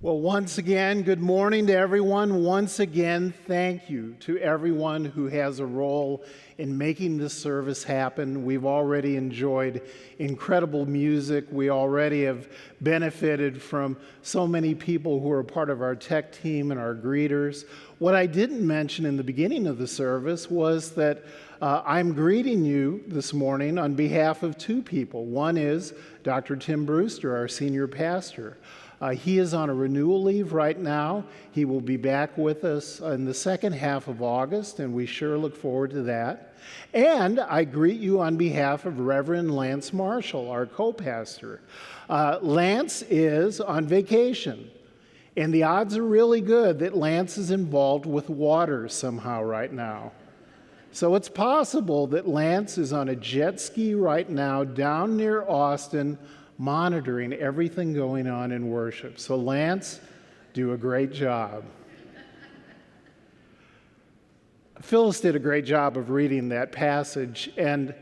Well, once again, good morning to everyone. Once again, thank you to everyone who has a role in making this service happen. We've already enjoyed incredible music. We already have benefited from so many people who are part of our tech team and our greeters. What I didn't mention in the beginning of the service was that I'm greeting you this morning on behalf of two people. One is Dr. Tim Brewster, our senior pastor. He is on a renewal leave right now. He will be back with us in the second half of August, and we sure look forward to that. And I greet you on behalf of Reverend Lance Marshall, our co-pastor. Lance is on vacation, and the odds are really good that Lance is involved with water somehow right now. So it's possible that Lance is on a jet ski right now down near Austin, monitoring everything going on in worship. So Lance, do a great job. Phyllis did a great job of reading that passage, and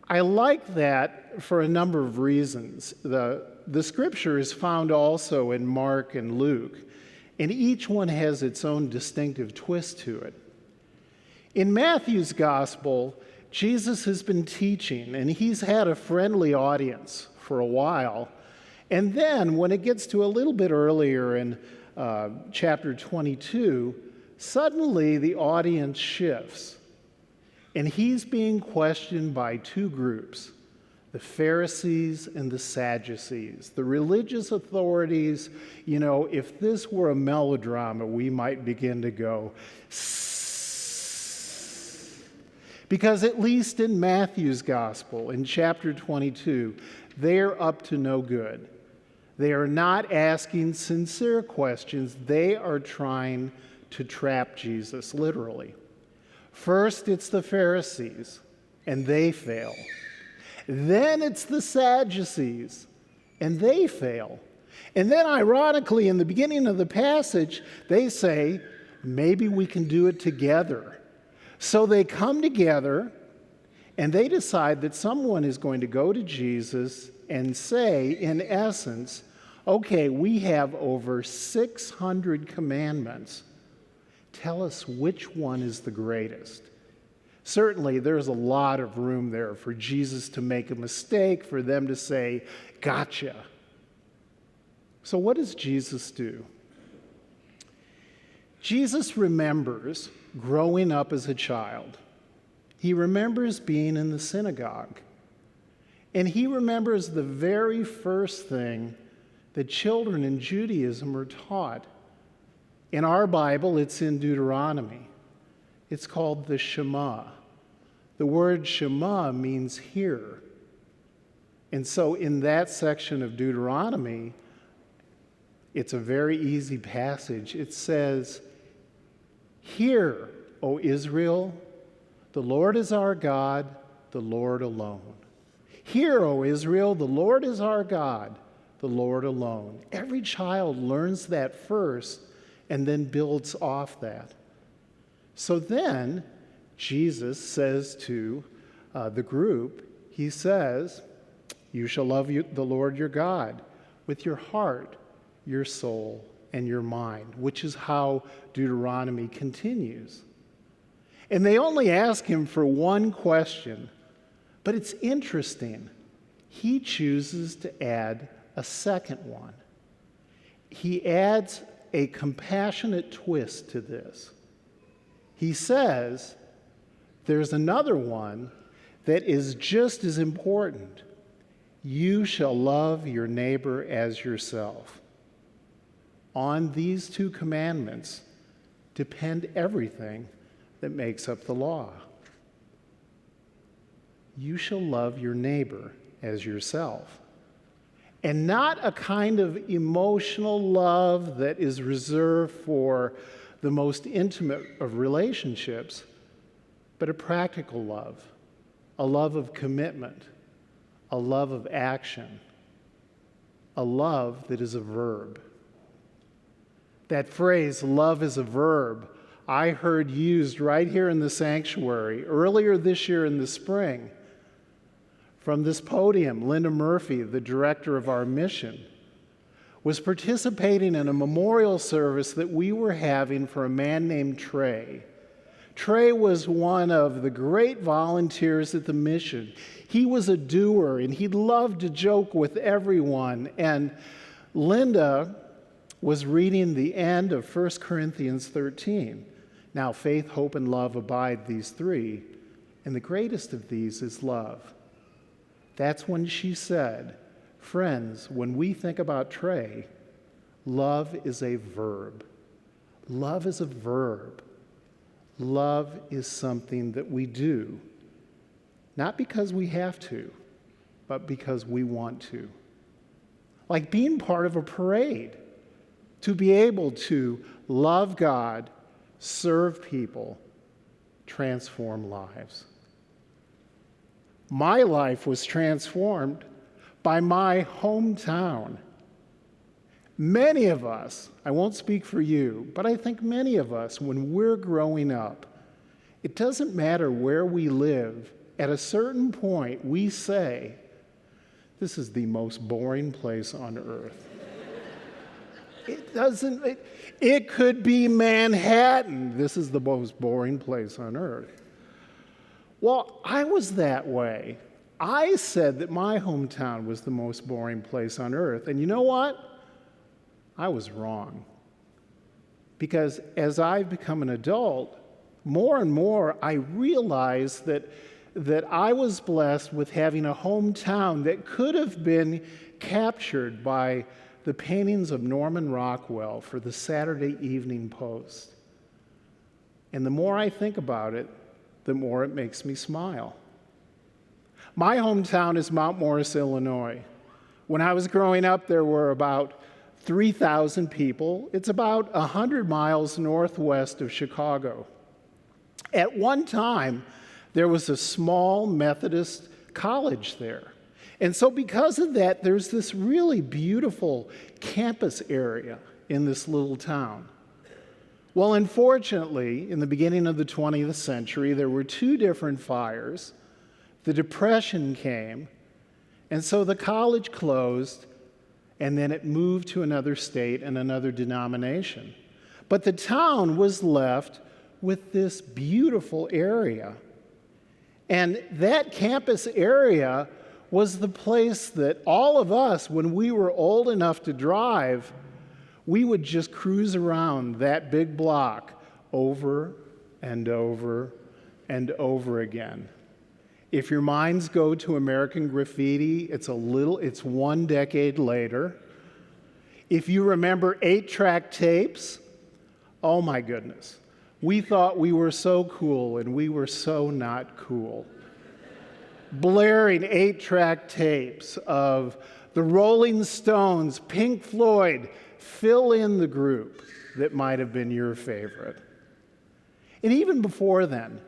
I like that for a number of reasons. The scripture is found also in Mark and Luke, and each one has its own distinctive twist to it. In Matthew's gospel, Jesus has been teaching, and he's had a friendly audience for a while. And then when it gets to a little bit earlier in chapter 22, suddenly the audience shifts. And he's being questioned by two groups, the Pharisees and the Sadducees. The religious authorities, you know, if this were a melodrama, we might begin to go, because at least in Matthew's gospel, in chapter 22, they're up to no good. They are not asking sincere questions. They are trying to trap Jesus, literally. First, it's the Pharisees, and they fail. Then it's the Sadducees, and they fail. And then, ironically, in the beginning of the passage, they say, maybe we can do it together. So they come together, and they decide that someone is going to go to Jesus and say, in essence, okay, we have over 600 commandments. Tell us which one is the greatest. Certainly, there's a lot of room there for Jesus to make a mistake, for them to say, gotcha. So what does Jesus do? Jesus remembers growing up as a child. He remembers being in the synagogue. And he remembers the very first thing that children in Judaism are taught. In our Bible, it's in Deuteronomy. It's called the Shema. The word Shema means hear. And so in that section of Deuteronomy, it's a very easy passage. It says, "Hear, O Israel, the Lord is our God, the Lord alone. Hear, O Israel, the Lord is our God, the Lord alone." Every child learns that first and then builds off that. So then Jesus says to the group, he says, "You shall love the Lord your God with your heart, your soul, and your mind," which is how Deuteronomy continues. And they only ask him for one question, but it's interesting. He chooses to add a second one. He adds a compassionate twist to this. He says, there's another one that is just as important. You shall love your neighbor as yourself. On these two commandments depend everything that makes up the law. You shall love your neighbor as yourself. And not a kind of emotional love that is reserved for the most intimate of relationships, but a practical love, a love of commitment, a love of action, a love that is a verb. That phrase, love is a verb, I heard used right here in the sanctuary earlier this year in the spring. From this podium, Linda Murphy, the director of our mission, was participating in a memorial service that we were having for a man named Trey. Trey was one of the great volunteers at the mission. He was a doer, and he loved to joke with everyone. And Linda was reading the end of 1 Corinthians 13. Now, faith, hope, and love abide, these three, and the greatest of these is love. That's when she said, friends, when we think about Trey, love is a verb. Love is a verb. Love is something that we do, not because we have to, but because we want to. Like being part of a parade, to be able to love God, serve people, transform lives. My life was transformed by my hometown. Many of us, I won't speak for you, but I think many of us, when we're growing up, it doesn't matter where we live, at a certain point we say, this is the most boring place on earth. It could be Manhattan. This is the most boring place on earth. Well, I was that way. I said that my hometown was the most boring place on earth. And you know what? I was wrong. Because as I've become an adult, more and more I realize that I was blessed with having a hometown that could have been captured by the paintings of Norman Rockwell for the Saturday Evening Post. And the more I think about it, the more it makes me smile. My hometown is Mount Morris, Illinois. When I was growing up, there were about 3,000 people. It's about 100 miles northwest of Chicago. At one time, there was a small Methodist college there. And so because of that, there's this really beautiful campus area in this little town. Well, unfortunately, in the beginning of the 20th century, there were two different fires. The Depression came, and so the college closed, and then it moved to another state and another denomination. But the town was left with this beautiful area. And that campus area was the place that all of us, when we were old enough to drive, we would just cruise around that big block over and over and over again. If your minds go to American Graffiti, it's one decade later. If you remember 8-track tapes, oh my goodness. We thought we were so cool, and we were so not cool. Blaring 8-track tapes of the Rolling Stones, Pink Floyd, fill in the group that might have been your favorite. And even before then,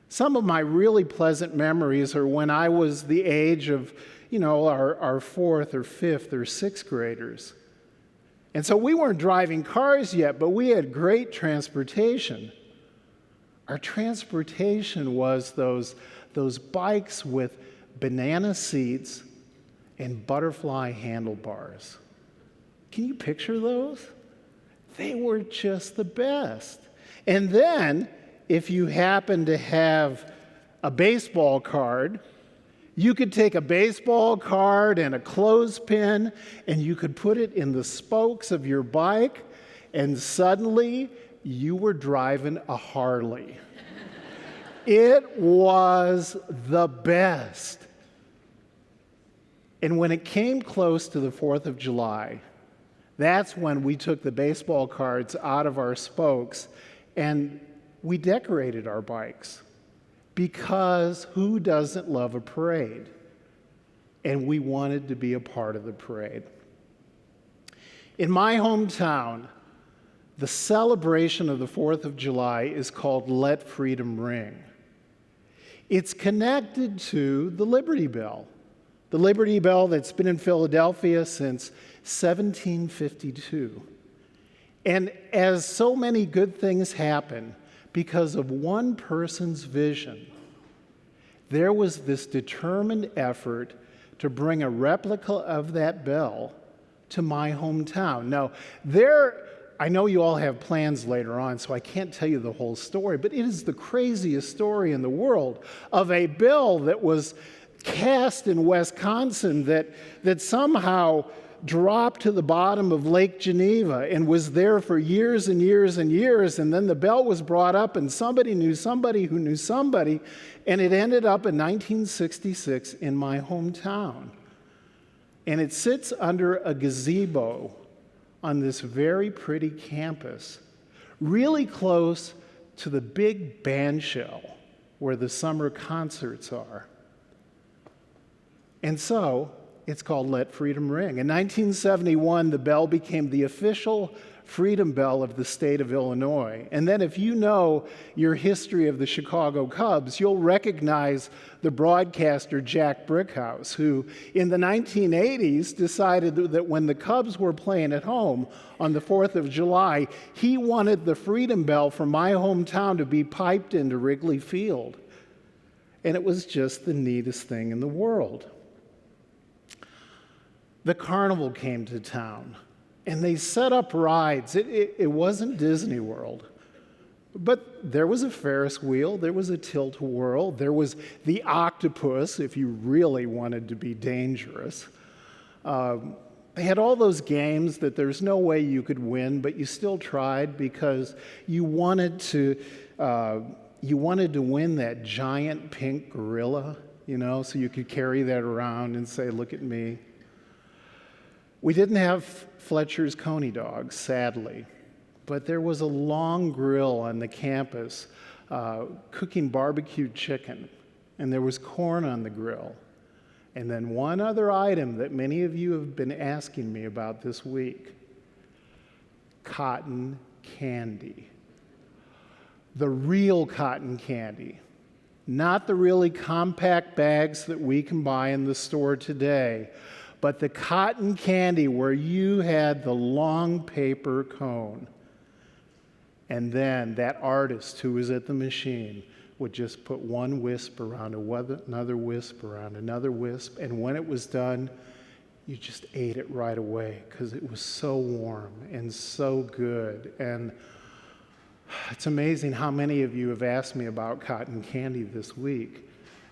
some of my really pleasant memories are when I was the age of, our 4th or 5th or 6th graders. And so we weren't driving cars yet, but we had great transportation. Our transportation was those bikes with banana seats and butterfly handlebars. Can you picture those? They were just the best. And then, if you happen to have a baseball card, you could take a baseball card and a clothespin, and you could put it in the spokes of your bike, and suddenly you were driving a Harley. It was the best. And when it came close to the 4th of July, that's when we took the baseball cards out of our spokes and we decorated our bikes. Because who doesn't love a parade? And we wanted to be a part of the parade. In my hometown, the celebration of the 4th of July is called Let Freedom Ring. It's connected to the Liberty Bell. The Liberty Bell that's been in Philadelphia since 1752. And as so many good things happen because of one person's vision, there was this determined effort to bring a replica of that bell to my hometown. Now, I know you all have plans later on, so I can't tell you the whole story, but it is the craziest story in the world of a bill that was cast in Wisconsin that somehow dropped to the bottom of Lake Geneva and was there for years and years and years, and then the bill was brought up and somebody knew somebody who knew somebody, and it ended up in 1966 in my hometown. And it sits under a gazebo on this very pretty campus, really close to the big band shell where the summer concerts are. And so it's called Let Freedom Ring. In 1971, the bell became the official freedom bell of the state of Illinois. And then if you know your history of the Chicago Cubs, you'll recognize the broadcaster Jack Brickhouse, who in the 1980s decided that when the Cubs were playing at home on the 4th of July, he wanted the freedom bell from my hometown to be piped into Wrigley Field. And it was just the neatest thing in the world. The carnival came to town, and they set up rides. It wasn't Disney World, but there was a Ferris wheel, there was a tilt-a-whirl, there was the octopus, if you really wanted to be dangerous. They had all those games that there's no way you could win, but you still tried because you wanted to win that giant pink gorilla, so you could carry that around and say, "Look at me." We didn't have Fletcher's Coney dogs, sadly, but there was a long grill on the campus cooking barbecued chicken, and there was corn on the grill. And then one other item that many of you have been asking me about this week: cotton candy. The real cotton candy, not the really compact bags that we can buy in the store today, but the cotton candy where you had the long paper cone. And then that artist who was at the machine would just put one wisp around another wisp around another wisp, and when it was done, you just ate it right away because it was so warm and so good. And it's amazing how many of you have asked me about cotton candy this week.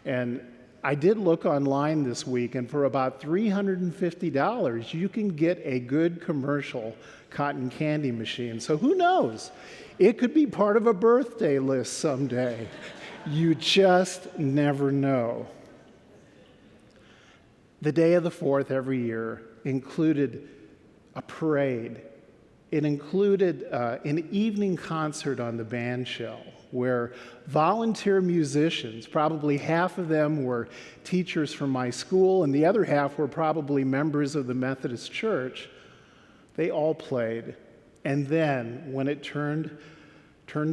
And I did look online this week, and for about $350, you can get a good commercial cotton candy machine. So who knows? It could be part of a birthday list someday. You just never know. The Day of the 4th every year included a parade. It included an evening concert on the band shell, where volunteer musicians, probably half of them were teachers from my school and the other half were probably members of the Methodist Church, they all played. And then when it turned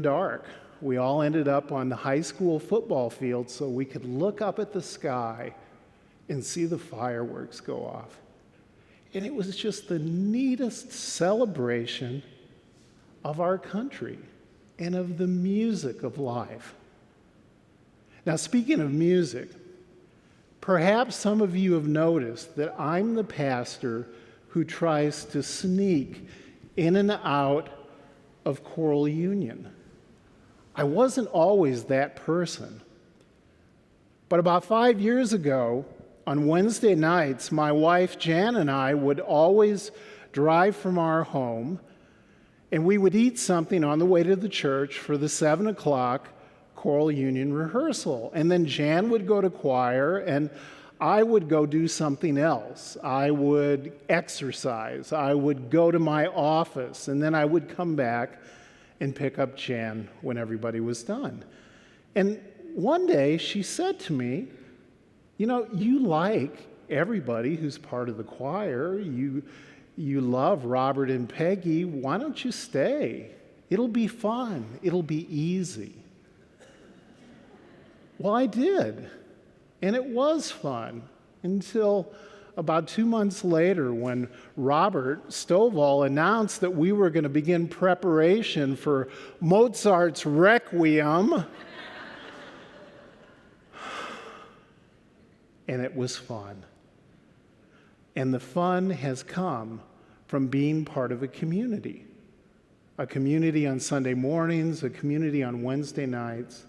dark, we all ended up on the high school football field so we could look up at the sky and see the fireworks go off. And it was just the neatest celebration of our country and of the music of life. Now, speaking of music, perhaps some of you have noticed that I'm the pastor who tries to sneak in and out of Choral Union. I wasn't always that person. But about 5 years ago, on Wednesday nights, my wife Jan and I would always drive from our home, and we would eat something on the way to the church for the 7 o'clock Choral Union rehearsal. And then Jan would go to choir, and I would go do something else. I would exercise. I would go to my office, and then I would come back and pick up Jan when everybody was done. And one day she said to me, you like everybody who's part of the choir. You love Robert and Peggy. Why don't you stay? It'll be fun. It'll be easy. Well, I did. And it was fun until about 2 months later when Robert Stovall announced that we were going to begin preparation for Mozart's Requiem. And it was fun. And the fun has come from being part of a community on Sunday mornings, a community on Wednesday nights.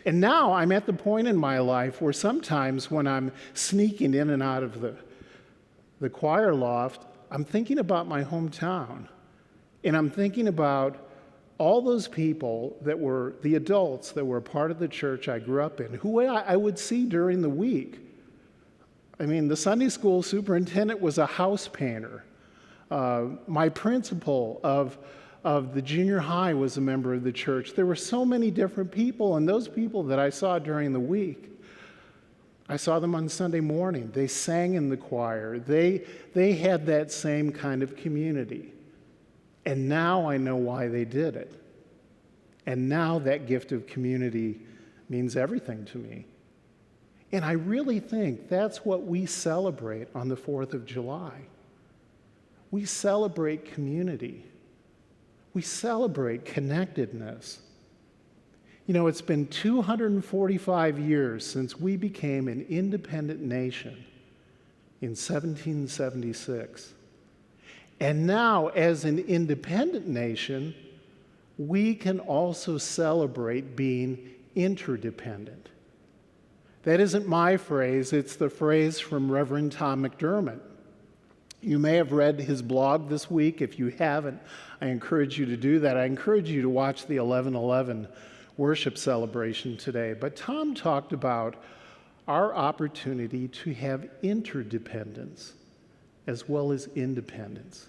And now I'm at the point in my life where sometimes when I'm sneaking in and out of the choir loft, I'm thinking about my hometown. And I'm thinking about all those people that were the adults that were a part of the church I grew up in, who I would see during the week. I mean, the Sunday school superintendent was a house painter. My principal of the junior high was a member of the church. There were so many different people, and those people that I saw during the week, I saw them on Sunday morning. They sang in the choir. They had that same kind of community. And now I know why they did it. And now that gift of community means everything to me. And I really think that's what we celebrate on the 4th of July. We celebrate community. We celebrate connectedness. You know, it's been 245 years since we became an independent nation in 1776. And now, as an independent nation, we can also celebrate being interdependent. That isn't my phrase, it's the phrase from Reverend Tom McDermott. You may have read his blog this week. If you haven't, I encourage you to do that. I encourage you to watch the 11:11 worship celebration today. But Tom talked about our opportunity to have interdependence as well as independence.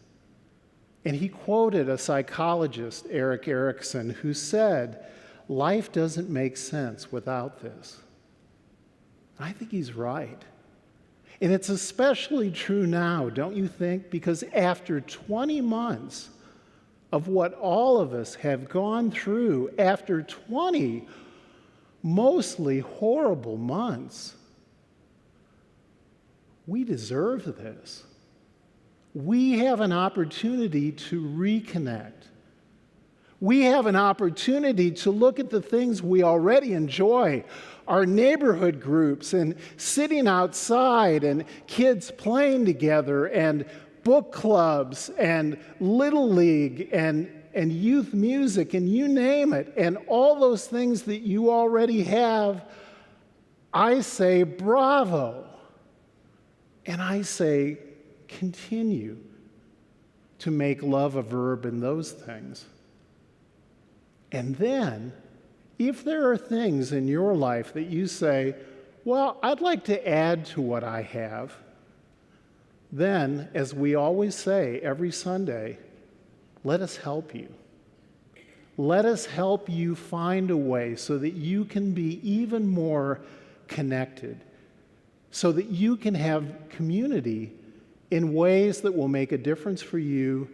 And he quoted a psychologist, Erik Erikson, who said, "Life doesn't make sense without this." I think he's right. And it's especially true now, don't you think? Because after 20 months of what all of us have gone through, after 20 mostly horrible months, we deserve this. We have an opportunity to reconnect. We have an opportunity to look at the things we already enjoy, our neighborhood groups and sitting outside and kids playing together and book clubs and Little League and youth music and you name it, and all those things that you already have. I say bravo. And I say continue to make love a verb in those things. And then, if there are things in your life that you say, well, I'd like to add to what I have, then, as we always say every Sunday, let us help you. Let us help you find a way so that you can be even more connected, so that you can have community in ways that will make a difference for you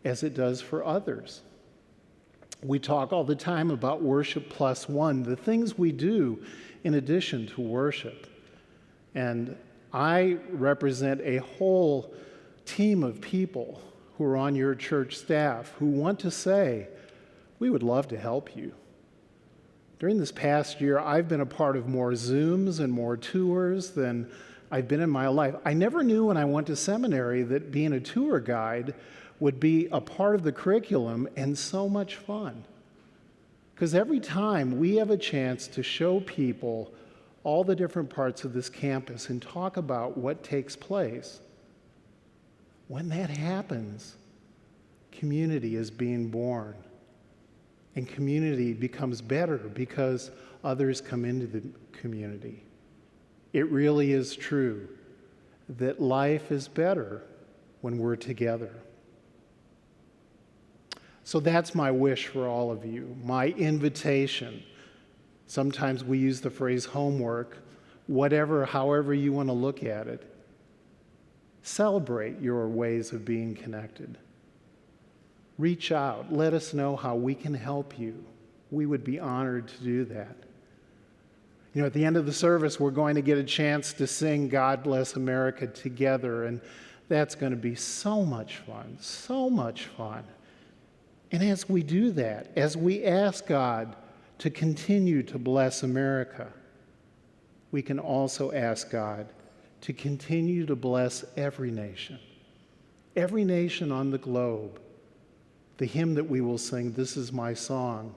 as it does for others. We talk all the time about worship plus one, the things we do in addition to worship. And I represent a whole team of people who are on your church staff who want to say, we would love to help you. During this past year, I've been a part of more Zooms and more tours than I've been in my life. I never knew when I went to seminary that being a tour guide would be a part of the curriculum and so much fun. Because every time we have a chance to show people all the different parts of this campus and talk about what takes place, when that happens, community is being born. And community becomes better because others come into the community. It really is true that life is better when we're together. So that's my wish for all of you, my invitation. Sometimes we use the phrase homework, however you want to look at it. Celebrate your ways of being connected. Reach out. Let us know how we can help you. We would be honored to do that. You know, at the end of the service, we're going to get a chance to sing God Bless America together, and that's going to be so much fun, so much fun. And as we do that, as we ask God to continue to bless America, we can also ask God to continue to bless every nation Every nation on the globe, the hymn that we will sing, This Is My Song,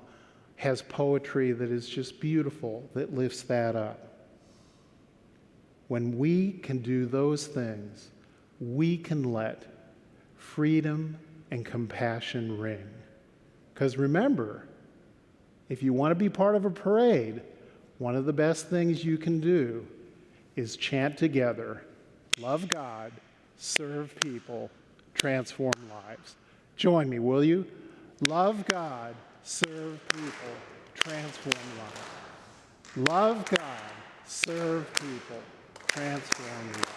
has poetry that is just beautiful, that lifts that up. When we can do those things, we can let freedom and compassion ring. Because remember, if you want to be part of a parade, one of the best things you can do is chant together, love God, serve people, transform lives. Join me, will you? Love God, serve people, transform lives. Love God, serve people, transform lives.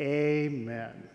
Amen.